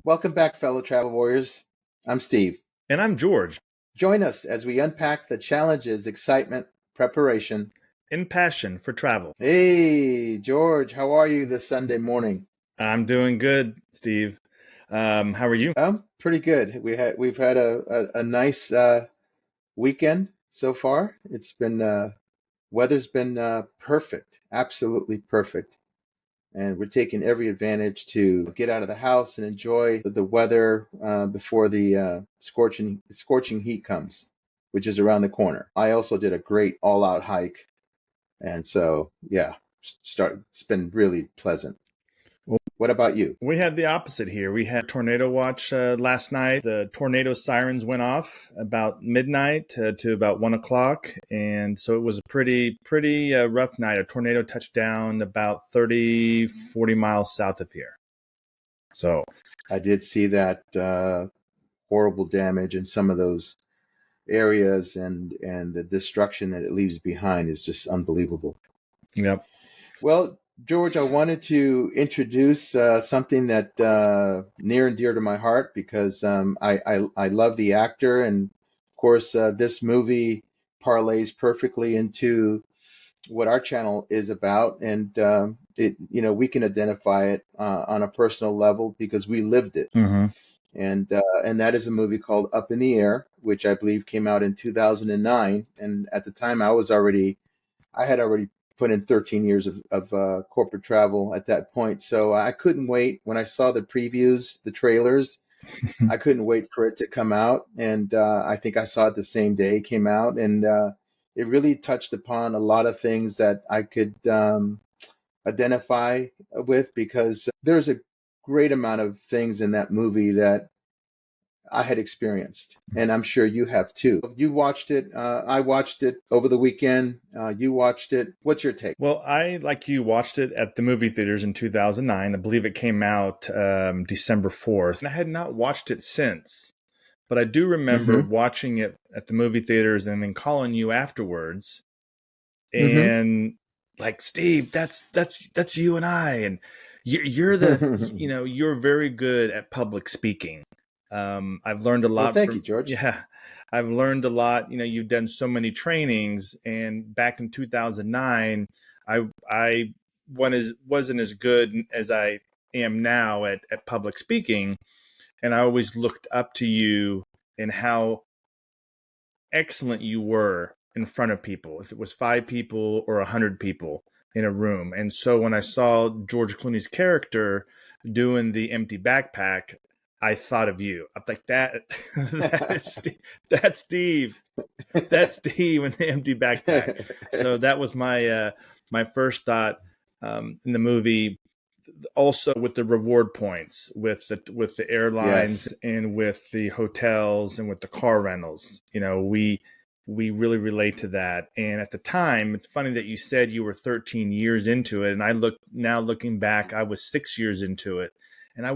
Welcome back, fellow travel warriors. I'm Steve. And I'm George, Join us as we unpack the challenges, excitement, preparation. in passion for travel. Hey, George, how are you this Sunday morning? I'm doing good, Steve. How are you? Pretty good. We've had a nice weekend so far. It's been weather's been perfect, absolutely perfect, and we're taking every advantage to get out of the house and enjoy the weather before the scorching heat comes, which is around the corner. I also did a great all-out hike, and so yeah, it's been really pleasant. Well, What about you? we had the opposite here. We had tornado watch last night. The tornado sirens went off about midnight to about 1 o'clock. And so it was a pretty rough night. A tornado touched down about 30, 40 miles south of here. So I did see that horrible damage in some of those areas, and the destruction that it leaves behind is just unbelievable. yep. Well, George, I wanted to introduce something that near and dear to my heart because I love the actor, and of course, this movie parlays perfectly into what our channel is about, and we can identify it on a personal level because we lived it, Mm-hmm. and that is a movie called Up in the Air, which I believe came out in 2009, and at the time I had already put in 13 years of corporate travel at that point. So I couldn't wait when I saw the previews, the trailers. I couldn't wait for it to come out. And I think I saw it the same day it came out. And it really touched upon a lot of things that I could identify with because there's a great amount of things in that movie that I had experienced, and I'm sure you have too. You watched it. I watched it over the weekend. You watched it. What's your take? Well, I, like you, watched it at the movie theaters in 2009. I believe it came out December 4th. And I had not watched it since. But I do remember Mm-hmm. watching it at the movie theaters and then calling you afterwards Mm-hmm. and like, Steve, that's you and I. And you're very good at public speaking. I've learned a Well, lot thank you, from, George. yeah, I've learned a lot. You've done so many trainings, and back in 2009, I wasn't as good as I am now at public speaking. And I always looked up to you and how excellent you were in front of people, if it was 5 people or 100 people in a room. And so when I saw George Clooney's character doing the empty backpack, I thought of you. I'm like, that is Steve. That's Steve. That's Steve in the empty backpack. So that was my first thought in the movie. Also with the reward points, with the Yes. airlines and with the hotels and with the car rentals, we really relate to that. And at the time, it's funny that you said you were 13 years into it, and looking back, I was 6 years into it, and I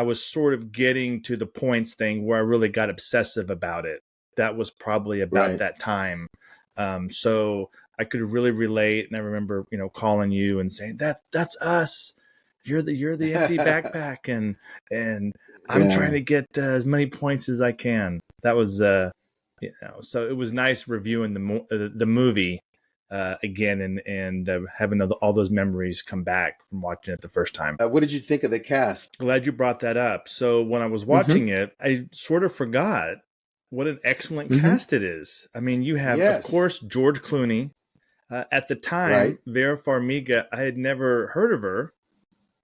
was sort of getting to the points thing where I really got obsessive about it. That was probably about Right. that time. So I could really relate. And I remember, calling you and saying, that's us. You're the empty backpack. And I'm trying Yeah. to get as many points as I can. That was, so it was nice reviewing the movie again, and having all those memories come back from watching it the first time. What did you think of the cast? Glad you brought that up. So when I was Mm-hmm. watching it, I sort of forgot what an excellent Mm-hmm. cast it is. I mean, you have, of Yes. course, George Clooney. At the time, Right. Vera Farmiga, I had never heard of her,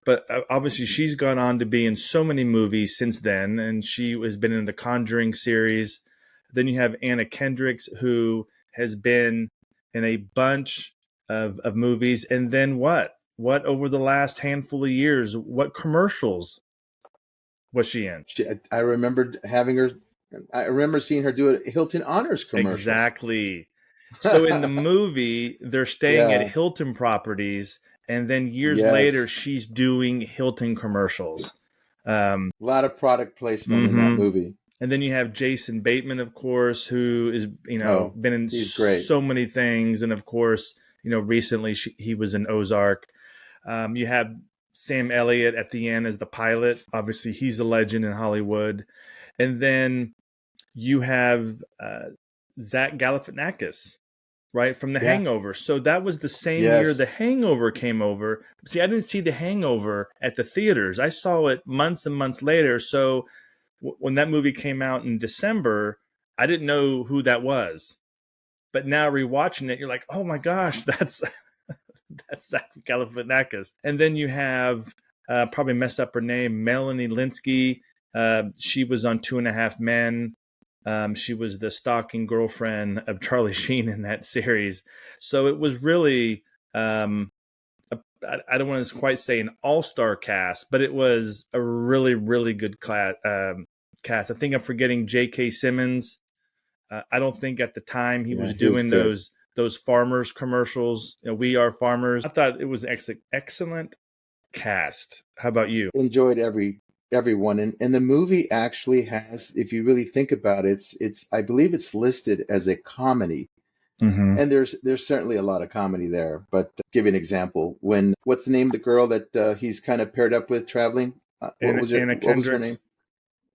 but obviously she's gone on to be in so many movies since then, and she has been in the Conjuring series. Then you have Anna Kendricks, who has been in a bunch of movies. And then what over the last handful of years, what commercials was she in? I remembered having her. I remember seeing her do a Hilton Honors commercial. Exactly. So in the movie, they're staying at Yeah. Hilton properties, and then years later, Yes. she's doing Hilton commercials. Um, A lot of product placement in that hmm movie. And then you have Jason Bateman, of course, who is, Oh, been in he's great. so many things. And of course, recently he was in Ozark. You have Sam Elliott at the end as the pilot. Obviously, he's a legend in Hollywood. And then you have Zach Galifianakis, right, from The Yeah. Hangover. So that was the same year The Yes. Hangover came over. See, I didn't see The Hangover at the theaters. I saw it months and months later. So when that movie came out in December, I didn't know who that was. But now rewatching it, you're like, oh my gosh, that's Zach Galifianakis. And then you have probably messed up her name, Melanie Linsky. She was on Two and a Half Men. She was the stalking girlfriend of Charlie Sheen in that series. So it was really, I don't want to quite say an all-star cast, but it was a really, really good cast. I think I'm forgetting J.K. Simmons. I don't think at the time he Yeah, was he was doing good. those farmers commercials. We are farmers. I thought it was excellent cast. How about you? Enjoyed everyone, and the movie actually has, if you really think about it, it's I believe it's listed as a comedy, Mm-hmm. and there's certainly a lot of comedy there. But give you an example, when what's the name of the girl that he's kind of paired up with traveling? Anna What was her name? Kendricks.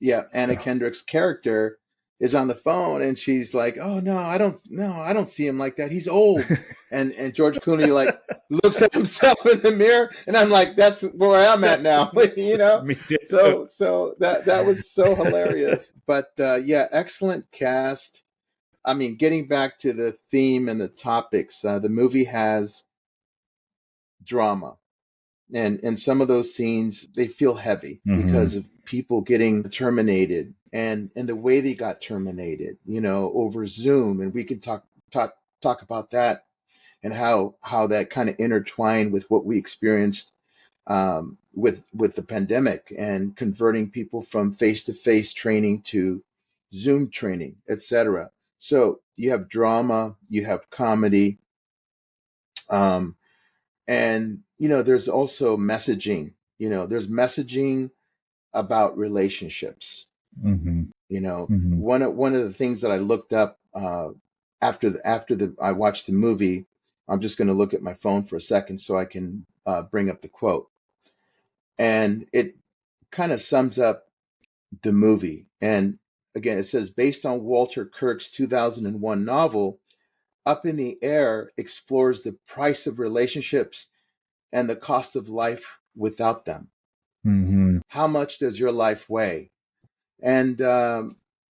Yeah, Anna Kendrick's character is on the phone and she's like, "Oh no, I don't see him like that. He's old." And George Clooney like looks at himself in the mirror and I'm like, that's where I'm at now, you know? Me too. So that was so hilarious. But yeah, excellent cast. I mean, getting back to the theme and the topics, the movie has drama. And some of those scenes they feel heavy Mm-hmm. because of people getting terminated and the way they got terminated, over Zoom, and we can talk about that and how that kind of intertwined with what we experienced with the pandemic and converting people from face-to-face training to Zoom training, etc. So you have drama, you have comedy, um, and there's also messaging. There's messaging about relationships. Mm-hmm. Mm-hmm. One of the things that I looked up after the I watched the movie. I'm just going to look at my phone for a second so I can bring up the quote, and it kind of sums up the movie. And again, it says based on Walter Kirk's 2001 novel, Up in the Air explores the price of relationships and the cost of life without them. Mm-hmm. How much does your life weigh? And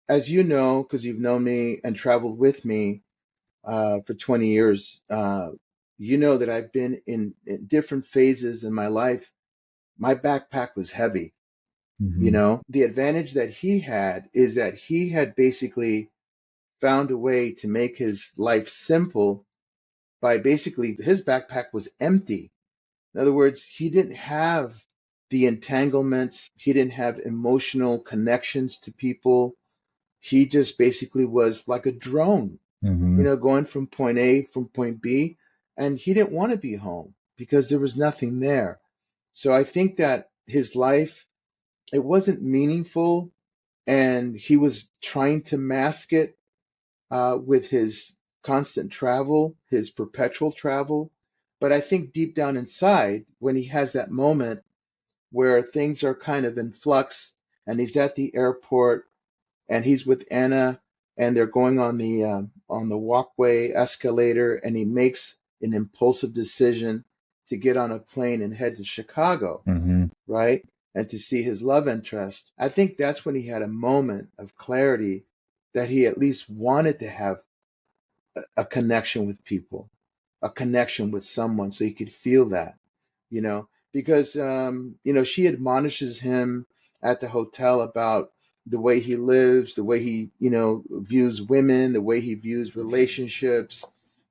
as you know, because you've known me and traveled with me for 20 years, you know that I've been in different phases in my life. My backpack was heavy. Mm-hmm. The advantage that he had is that he had basically found a way to make his life simple by basically his backpack was empty. In other words, he didn't have the entanglements, he didn't have emotional connections to people. He just basically was like a drone, Mm-hmm. going from point A from point B, and he didn't want to be home because there was nothing there. So I think that his life, it wasn't meaningful, and he was trying to mask it with his constant travel, his perpetual travel. But I think deep down inside, when he has that moment where things are kind of in flux and he's at the airport and he's with Anna and they're going on the walkway escalator and he makes an impulsive decision to get on a plane and head to Chicago, Mm-hmm. right? And to see his love interest. I think that's when he had a moment of clarity that he at least wanted to have a connection with people, a connection with someone so he could feel that, because, she admonishes him at the hotel about the way he lives, the way he, views women, the way he views relationships,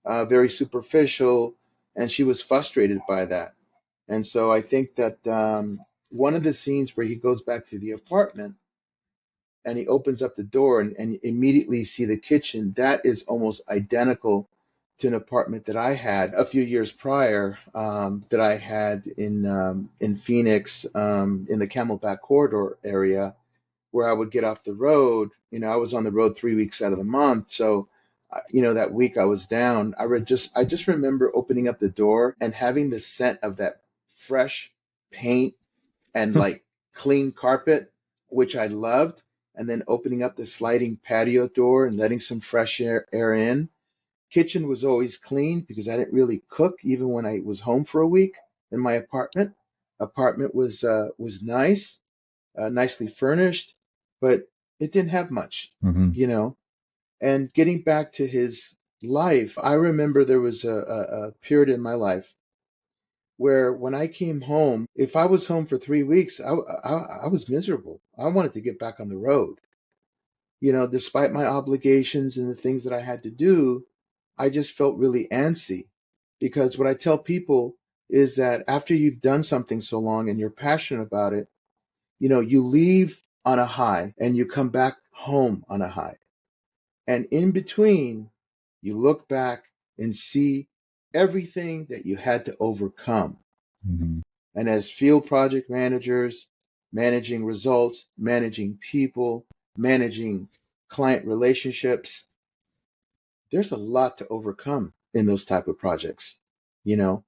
very superficial. And she was frustrated by that. And so I think that one of the scenes where he goes back to the apartment and he opens up the door and immediately see the kitchen, that is almost identical to an apartment that I had a few years prior, that I had in Phoenix, in the Camelback Corridor area, where I would get off the road. I was on the road 3 weeks out of the month, so that week I was down. I just remember opening up the door and having the scent of that fresh paint and like clean carpet, which I loved, and then opening up the sliding patio door and letting some fresh air in. Kitchen was always clean because I didn't really cook even when I was home for a week in my apartment. Apartment was nice, nicely furnished, but it didn't have much, Mm-hmm. you know. And getting back to his life, I remember there was a period in my life where when I came home, if I was home for 3 weeks, I was miserable. I wanted to get back on the road. You know, despite my obligations and the things that I had to do, I just felt really antsy because what I tell people is that after you've done something so long and you're passionate about it, you know, you leave on a high and you come back home on a high. And in between, you look back and see everything that you had to overcome. Mm-hmm. And as field project managers, managing results, managing people, managing client relationships, there's a lot to overcome in those type of projects, you know?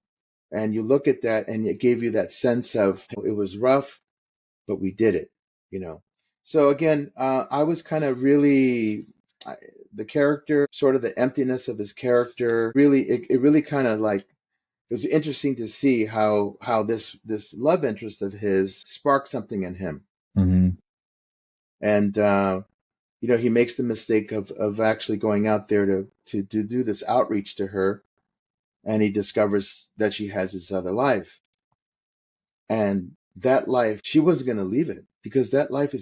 And you look at that and it gave you that sense of it was rough, but we did it, you know? So again, I was kind of really, I, the character, sort of the emptiness of his character, really, it really kind of like, it was interesting to see how this love interest of his sparked something in him. Mm-hmm. And you know, he makes the mistake of actually going out there to do this outreach to her, and he discovers that she has this other life. And that life, she wasn't going to leave it because that life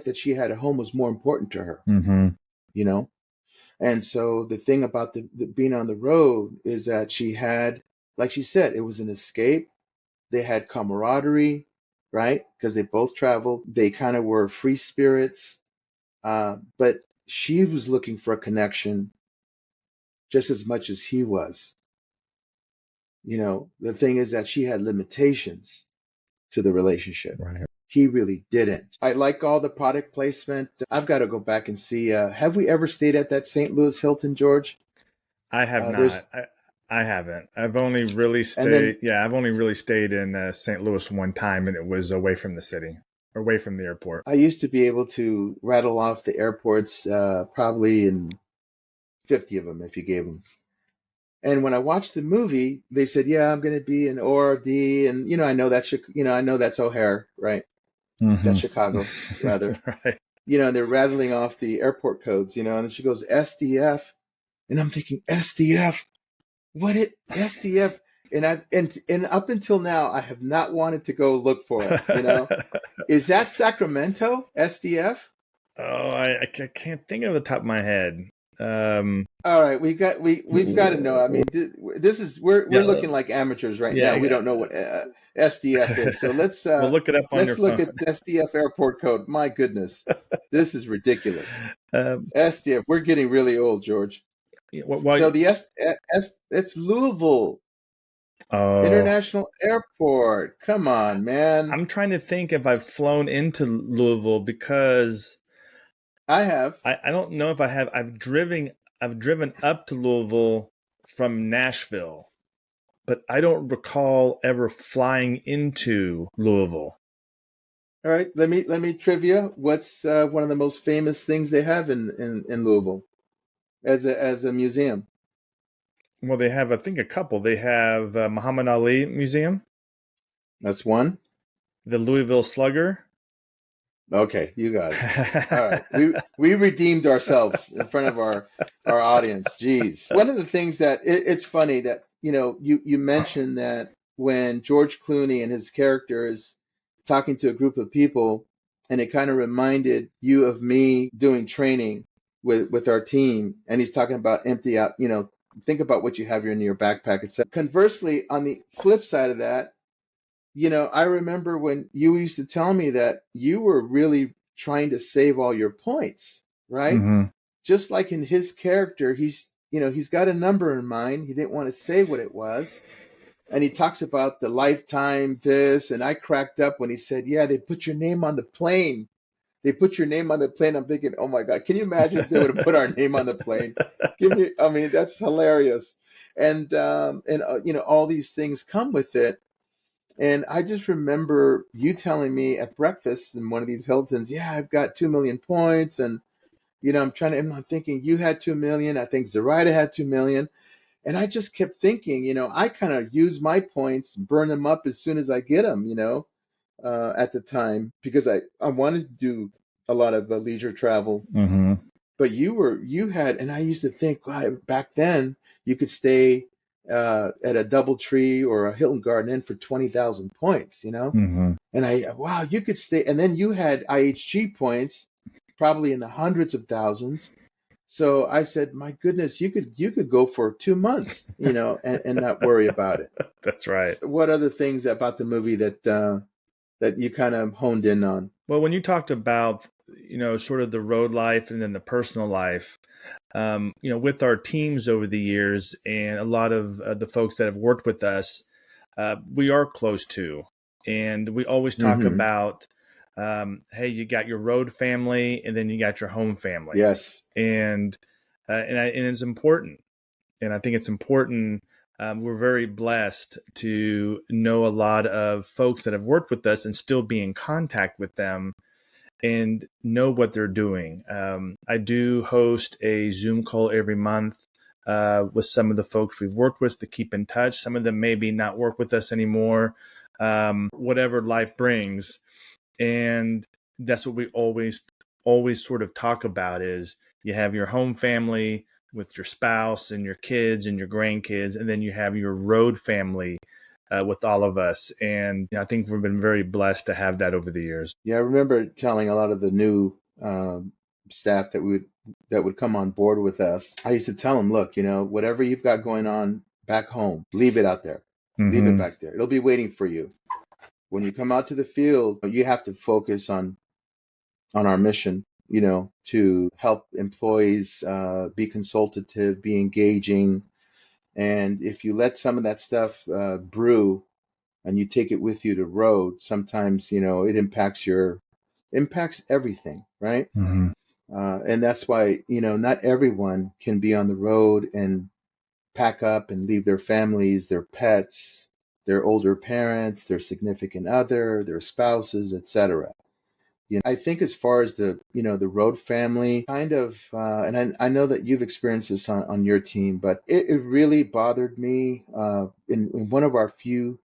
that she had at home was more important to her, Mm-hmm. you know? And so the thing about the being on the road is that she had, like she said, it was an escape. They had camaraderie, right? Because they both traveled. They kind of were free spirits. But she was looking for a connection just as much as he was. You know, the thing is that she had limitations to the relationship. Right. He really didn't. I like all the product placement. I've got to go back and see. Have we ever stayed at that St. Louis Hilton, George? I have not. There's, I haven't. I've only really and then stayed. Yeah, I've only really stayed in St. Louis one time, and it was away from the city, away from the airport. I used to be able to rattle off the airports, probably in 50 of them if you gave them. And when I watched the movie, they said, "Yeah, I'm going to be in ORD," and you know, I know that's O'Hare, right? That's Mm-hmm. Chicago, rather. Right. You know, and they're rattling off the airport codes, you know, and then she goes SDF, and I'm thinking SDF, what it SDF, and up until now, I have not wanted to go look for it. You know, is that Sacramento SDF? Oh, I can't think of the top of my head. Um, All right, we've got to know. I mean, this is we're yeah, looking like amateurs right yeah. now. We don't know what SDF is. So We'll look it up on your let's look phone. at SDF airport code. My goodness, this is ridiculous. Um, SDF, we're getting really old, George. well, So the it's Louisville oh, International Airport. Come on, man. I'm trying to think if I've flown into Louisville because I have. I don't know if I have. I've driven up to Louisville from Nashville, but I don't recall ever flying into Louisville. All right, let me trivia. What's one of the most famous things they have in Louisville as a museum? Well, they have, I think, a couple. They have Muhammad Ali Museum, That's one. the Louisville Slugger. Okay, you got it. All right, we redeemed ourselves in front of our audience. Jeez, one of the things that it's funny that you know you mentioned that when George Clooney and his character is talking to a group of people, and it kind of reminded you of me doing training with our team, and he's talking about empty out. You know, think about what you have in your backpack, etc. Conversely, on the flip side of that, you know, I remember when you used to tell me that you were really trying to save all your points, right? Mm-hmm. Just like in his character, he's got a number in mind. He didn't want to say what it was. And he talks about the lifetime this, and I cracked up when he said, "Yeah, they put your name on the plane. They put your name on the plane." I'm thinking, "Oh my God, can you imagine if they would have put our name on the plane?" I mean, that's hilarious. And you know, all these things come with it. And I just remember you telling me at breakfast in one of these Hiltons, yeah, I've got 2 million points. And, I'm thinking you had 2 million. I think Zoraida had 2 million. And I just kept thinking, I kind of use my points, burn them up as soon as I get them, at the time, because I wanted to do a lot of leisure travel. Mm-hmm. But you had, and I used to think, wow, back then you could stay at a DoubleTree or a Hilton Garden Inn for 20,000 points. Mm-hmm. And wow, you could stay, and then you had IHG points, probably in the hundreds of thousands. So I said, my goodness, you could go for 2 months, and not worry about it. That's right. What other things about the movie that you kind of honed in on? Well, when you talked about, sort of the road life and then the personal life, with our teams over the years and a lot of the folks that have worked with us, we are close to. And we always talk Hmm. about, hey, you got your road family and then you got your home family. Yes. And, and it's important. And I think it's important. We're very blessed to know a lot of folks that have worked with us and still be in contact with them and know what they're doing. I do host a Zoom call every month with some of the folks we've worked with to keep in touch. Some of them maybe not work with us anymore, whatever life brings. And that's what we always sort of talk about is you have your home family with your spouse and your kids and your grandkids, and then you have your road family with all of us. And I think we've been very blessed to have that over the years. Yeah, I remember telling a lot of the new staff that would come on board with us. I used to tell them, look, whatever you've got going on back home, leave it out there, leave it Mm-hmm. back there. It'll be waiting for you. When you come out to the field, you have to focus on our mission, to help employees be consultative, be engaging. And if you let some of that stuff brew and you take it with you to road, sometimes, it impacts everything, right? Mm-hmm. And that's why, not everyone can be on the road and pack up and leave their families, their pets, their older parents, their significant other, their spouses, etc. I think as far as the road family kind of, and I know that you've experienced this on your team, but it really bothered me in one of our few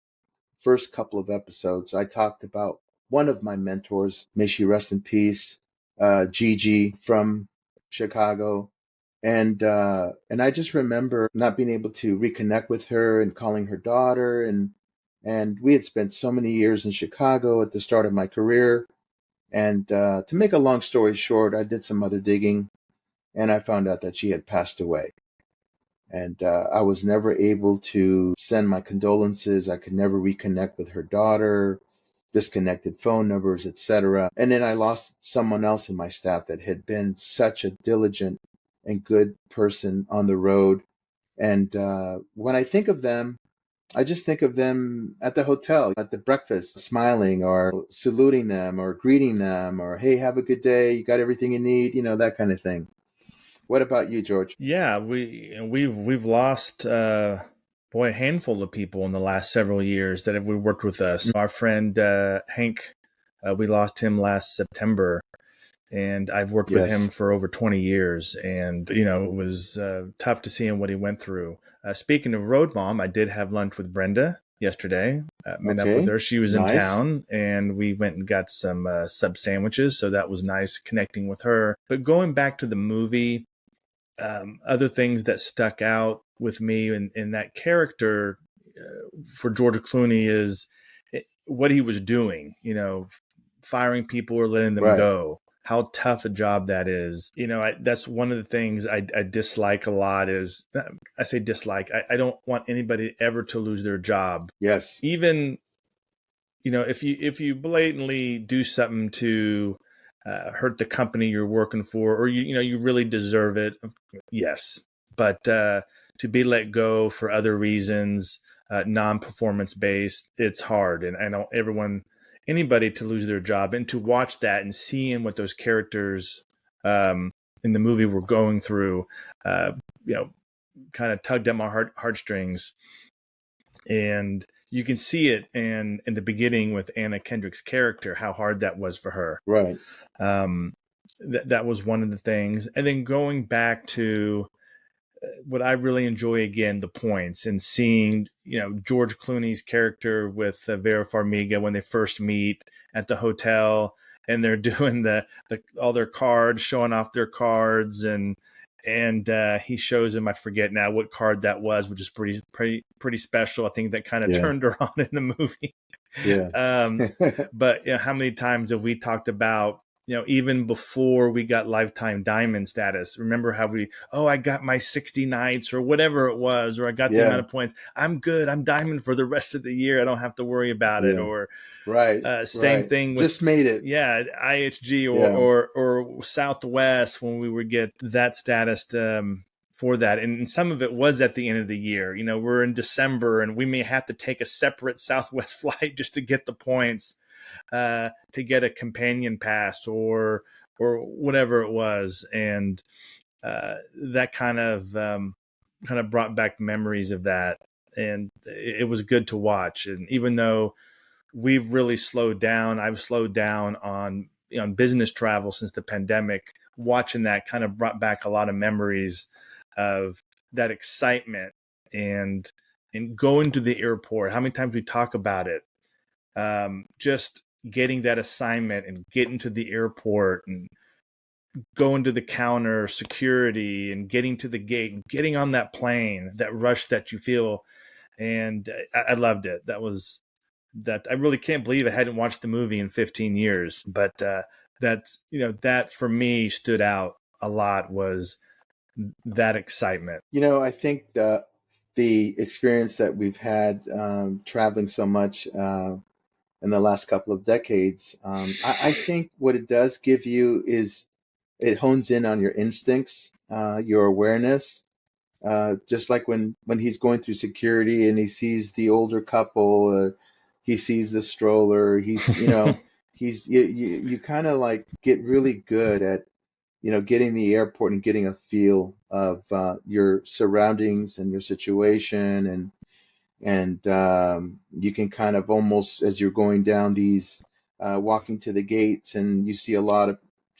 first couple of episodes. I talked about one of my mentors, may she rest in peace, Gigi from Chicago. And I just remember not being able to reconnect with her and calling her daughter, and we had spent so many years in Chicago at the start of my career. And to make a long story short, I did some other digging and I found out that she had passed away. And I was never able to send my condolences. I could never reconnect with her daughter, disconnected phone numbers, etc. And then I lost someone else in my staff that had been such a diligent and good person on the road. And when I think of them, I just think of them at the hotel, at the breakfast, smiling or saluting them or greeting them or, hey, have a good day. You got everything you need, that kind of thing. What about you, George? Yeah, we've lost boy a handful of people in the last several years that have worked with us. Our friend Hank, we lost him last September, and I've worked with him Yes. for over 20 years, and it was tough to see him what he went through. Speaking of road mom, I did have lunch with Brenda yesterday. Met up with Okay. her. She was in Nice. town, and we went and got some sub sandwiches, so that was nice connecting with her. But going back to the movie, other things that stuck out with me in that character for George Clooney is what he was doing, firing people or letting them Right. go. How tough a job that is. That's one of the things I dislike a lot is, I say dislike, I don't want anybody ever to lose their job. Yes. Even, if you blatantly do something to hurt the company you're working for, or you really deserve it, yes. But to be let go for other reasons, non-performance based, it's hard, and I don't anybody to lose their job, and to watch that and seeing what those characters in the movie were going through, uh, you know, kind of tugged at my heartstrings. And you can see it in the beginning with Anna Kendrick's character, how hard that was for her. Right. Um, that was one of the things. And then going back to what I really enjoy again, the points and seeing, George Clooney's character with Vera Farmiga when they first meet at the hotel and they're doing the all their cards, showing off their cards, and he shows him, I forget now what card that was, which is pretty special. I think that kind of Yeah. turned her on in the movie. Yeah. um, but how many times have we talked about, even before we got lifetime diamond status, remember how I got my 60 nights or whatever it was, or I got the amount Yeah. of points. I'm good. I'm diamond for the rest of the year. I don't have to worry about it. Yeah. Or Right. same Right. thing with, Just made it. yeah, IHG Yeah. or Southwest when we would get that status for that. And some of it was at the end of the year. We're in December and we may have to take a separate Southwest flight just to get the points to get a companion pass or whatever it was. And that kind of brought back memories of that. And it was good to watch. And even though we've really slowed down, I've slowed down on business travel since the pandemic. Watching that kind of brought back a lot of memories of that excitement and going to the airport. How many times we talk about it? Just getting that assignment and getting to the airport and going to the counter, security, and getting to the gate, and getting on that plane, that rush that you feel. And I loved it. That I really can't believe I hadn't watched the movie in 15 years, but that for me stood out a lot, was that excitement. I think the experience that we've had traveling so much in the last couple of decades, I think what it does give you is it hones in on your instincts, your awareness. Just like when he's going through security and he sees the older couple, he sees the stroller, you kind of like get really good at getting the airport and getting a feel of your surroundings and your situation, and you can kind of almost, as you're going down these walking to the gates, and you see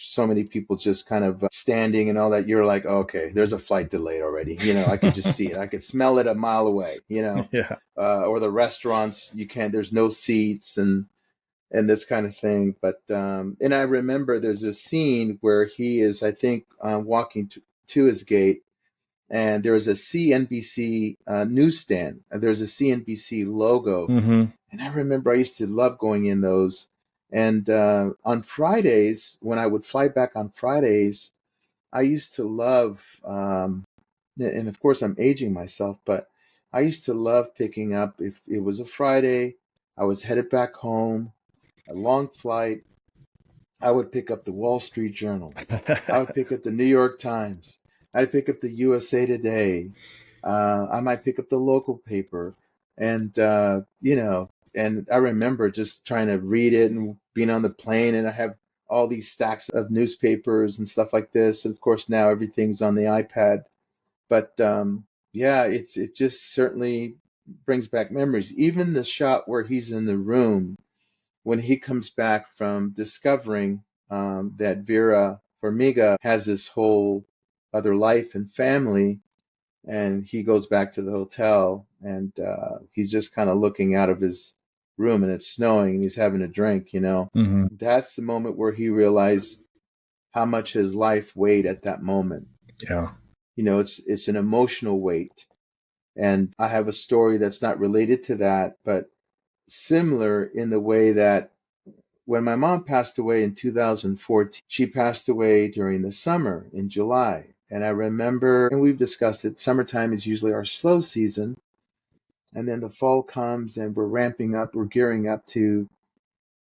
so many people just kind of standing and all that, you're like, okay, there's a flight delayed already. I could just see it. I could smell it a mile away, Yeah. or the restaurants, there's no seats and this kind of thing. But and I remember there's a scene where he is, I think, walking to his gate, and there was a CNBC newsstand. There's a CNBC logo, Mm-hmm. and I remember I used to love going in those. And on Fridays, when I would fly back on Fridays, I used to love, and of course I'm aging myself, but I used to love picking up, if it was a Friday, I was headed back home, a long flight, I would pick up the Wall Street Journal. I would pick up the New York Times. I'd pick up the USA Today. I might pick up the local paper. And, and I remember just trying to read it and being on the plane, and I have all these stacks of newspapers and stuff like this. And of course, now everything's on the iPad. But yeah, it just certainly brings back memories. Even the shot where he's in the room when he comes back from discovering that Vera Farmiga has this whole other life and family, and he goes back to the hotel, and he's just kind of looking out of his room, and it's snowing, and he's having a drink. Mm-hmm. That's the moment where he realized how much his life weighed at that moment. Yeah. It's an emotional weight. And I have a story that's not related to that, but similar in the way that when my mom passed away in 2014, she passed away during the summer in July. And I remember, and we've discussed it, summertime is usually our slow season. And then the fall comes and we're ramping up, we're gearing up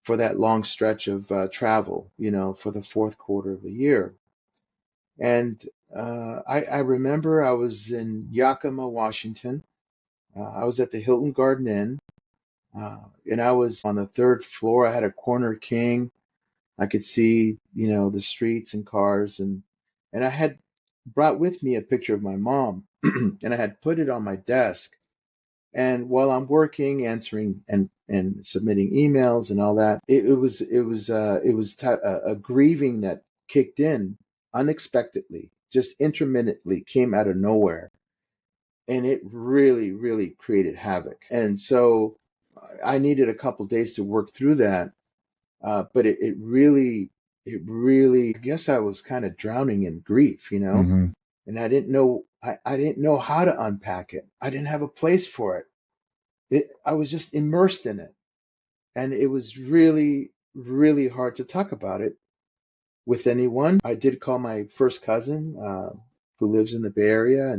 for that long stretch of travel, for the fourth quarter of the year. And I remember I was in Yakima, Washington. I was at the Hilton Garden Inn, and I was on the third floor. I had a corner king. I could see, the streets and cars, and I had brought with me a picture of my mom, and I had put it on my desk. And while I'm working, answering and submitting emails and all that, it was a grieving that kicked in unexpectedly, just intermittently came out of nowhere, and it really, really created havoc. And so I needed a couple days to work through that, but it really, I guess I was kind of drowning in grief, Hmm. and I didn't know how to unpack it. I didn't have a place for it. I was just immersed in it. And it was really, really hard to talk about it with anyone. I did call my first cousin, who lives in the Bay Area,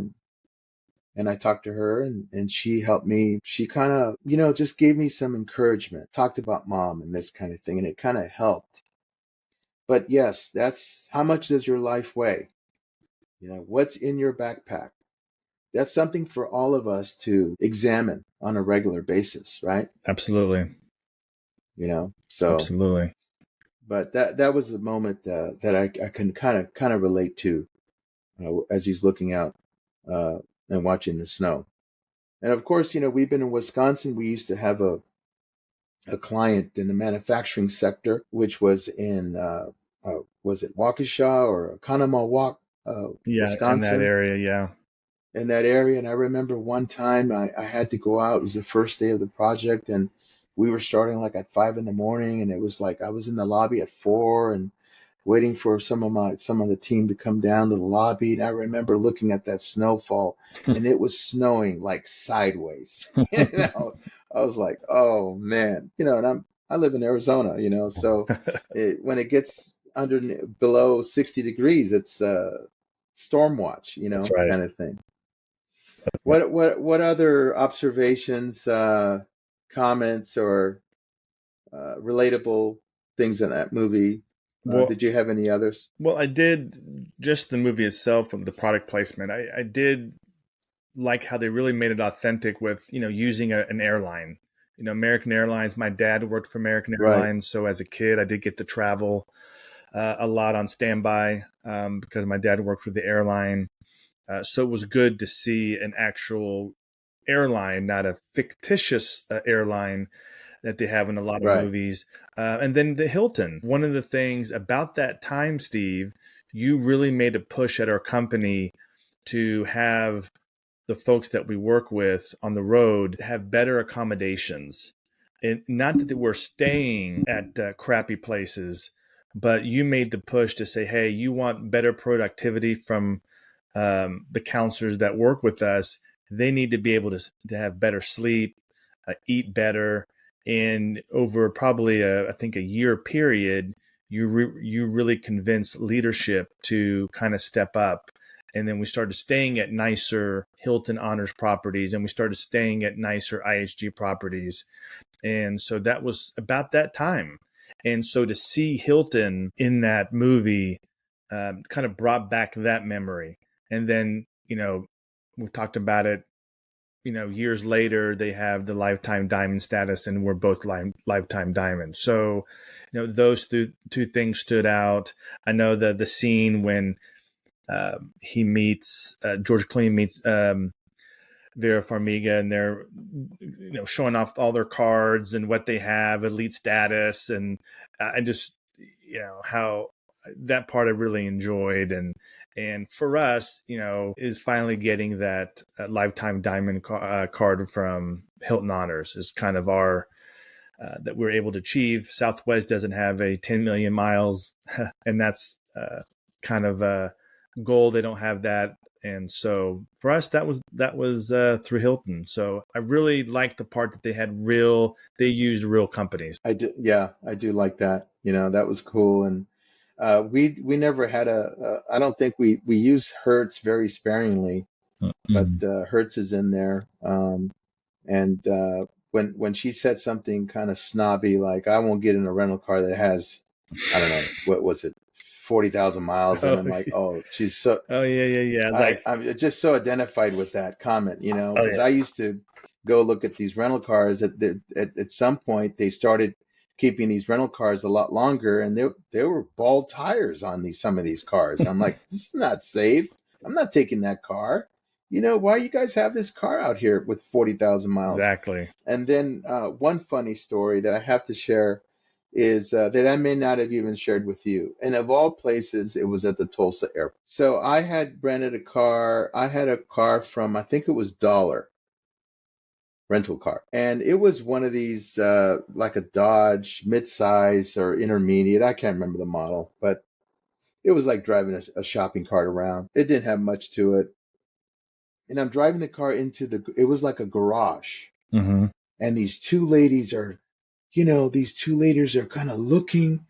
and I talked to her, and she helped me. She kind of, just gave me some encouragement, talked about mom and this kind of thing, and it kind of helped. But yes, that's how much does your life weigh? What's in your backpack? That's something for all of us to examine on a regular basis, right? Absolutely. So, Absolutely. but that was the moment that I can kind of relate to, as he's looking out, and watching the snow. And of course, we've been in Wisconsin. We used to have a client in the manufacturing sector, which was in was it Waukesha or Conemaugh, Yeah, in that Wisconsin, area, yeah. in that area. And I remember one time I had to go out. It was the first day of the project, and we were starting like at 5 in the morning, and it was like I was in the lobby at 4 and waiting for some of the team to come down to the lobby. And I remember looking at that snowfall, and it was snowing like sideways. I was like, oh man, and I live in Arizona, so when it gets below 60 degrees, it's storm watch, That's right. kind of thing. What other observations, comments, or relatable things in that movie? Well, Did you have any others? well, I did just the movie itself with the product placement. I did like how they really made it authentic with using an airline. American Airlines. My dad worked for American Right, Airlines, so as a kid, I did get to travel a lot on standby because my dad worked for the airline. So it was good to see an actual airline, not a fictitious airline that they have in a lot of right. movies. And then the Hilton. One of the things about that time, Steve, you really made a push at our company to have the folks that we work with on the road have better accommodations. And not that they were staying at crappy places, but you made the push to say, hey, you want better productivity from the counselors that work with us. They need to be able to have better sleep, eat better. And over probably I think a year period, you really convinced leadership to kind of step up. And then we started staying at nicer Hilton Honors properties, and we started staying at nicer IHG properties. And so that was about that time. And so to see Hilton in that movie kind of brought back that memory. And then, we talked about it, years later, they have the lifetime diamond status, and we're both lifetime diamonds. So, those two things stood out. I know the scene when he meets George Clooney meets Vera Farmiga, and they're showing off all their cards and what they have, elite status, and I just how that part I really enjoyed, and for us, is finally getting that lifetime diamond card from Hilton Honors is kind of our that we're able to achieve. Southwest doesn't have a 10 million miles, and that's kind of a goal. They don't have that, and so for us, that was through Hilton. So I really liked the part that they used real companies. Yeah, I do like that. That was cool. And we never had I don't think we use Hertz very sparingly, but Mm-hmm. Hertz is in there. And when she said something kind of snobby, like I won't get in a rental car that has, I don't know, what was it, 40,000 miles, and Oh, I'm like, oh, she's so oh yeah, yeah, yeah. I'm just so identified with that comment, Oh because yeah. I used to go look at these rental cars. At some point, they started keeping these rental cars a lot longer, and there were bald tires on some of these cars. I'm like, this is not safe. I'm not taking that car. why you guys have this car out here with 40,000 miles? Exactly. And then one funny story that I have to share is that I may not have even shared with you. And of all places, it was at the Tulsa airport. So I had rented a car. I had a car from, I think it was Dollar rental car. And it was one of these, like a Dodge midsize or intermediate. I can't remember the model, but it was like driving a shopping cart around. It didn't have much to it. And I'm driving the car it was like a garage. Mm-hmm. And these two ladies are kind of looking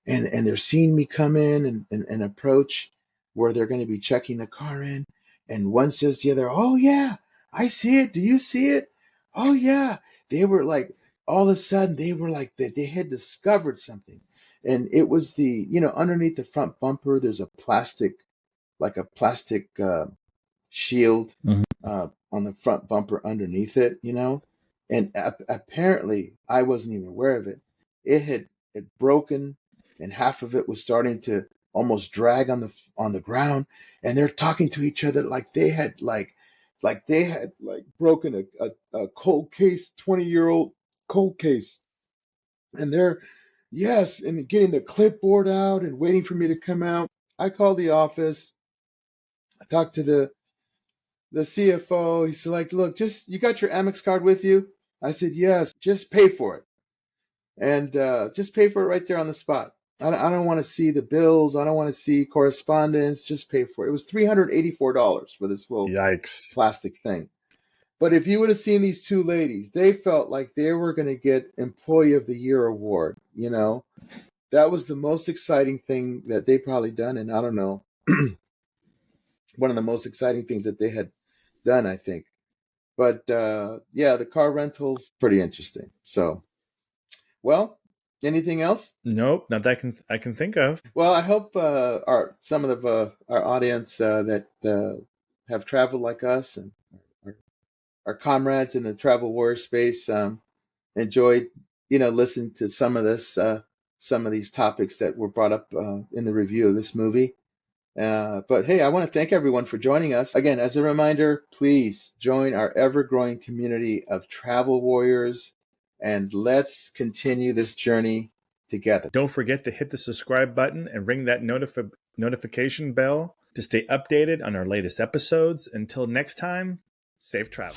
and they're seeing me come in and approach where they're going to be checking the car in. And one says to the other, "Oh, yeah, I see it. Do you see it? Oh, yeah." They were like, all of a sudden, they were like, they had discovered something. And it was underneath the front bumper, there's like a plastic shield Mm-hmm. on the front bumper underneath it. And apparently I wasn't even aware of it. It broken, and half of it was starting to almost drag on the ground. And they're talking to each other like they had broken a cold case, 20-year-old cold case. And they're yes, and getting the clipboard out and waiting for me to come out. I called the office. I talked to the CFO. He's like, "Look, you got your Amex card with you?" I said, "Yes, just pay for it. And just pay for it right there on the spot. I don't want to see the bills. I don't want to see correspondence. Just pay for it." It was $384 for this little Yikes. plastic thing. But if you would have seen these two ladies, they felt like they were going to get Employee of the Year award. That was the most exciting thing that they probably done. And I don't know, one of the most exciting things that they had done, I think. But yeah, the car rentals, pretty interesting. So, well, anything else? Nope, not that I can think of. Well, I hope some of our audience that have traveled like us and our, our comrades in the travel warrior space enjoyed, listening to some of these topics that were brought up in the review of this movie. But hey, I want to thank everyone for joining us. Again, as a reminder, please join our ever-growing community of travel warriors, and let's continue this journey together. Don't forget to hit the subscribe button and ring that notification bell to stay updated on our latest episodes. Until next time, safe travel.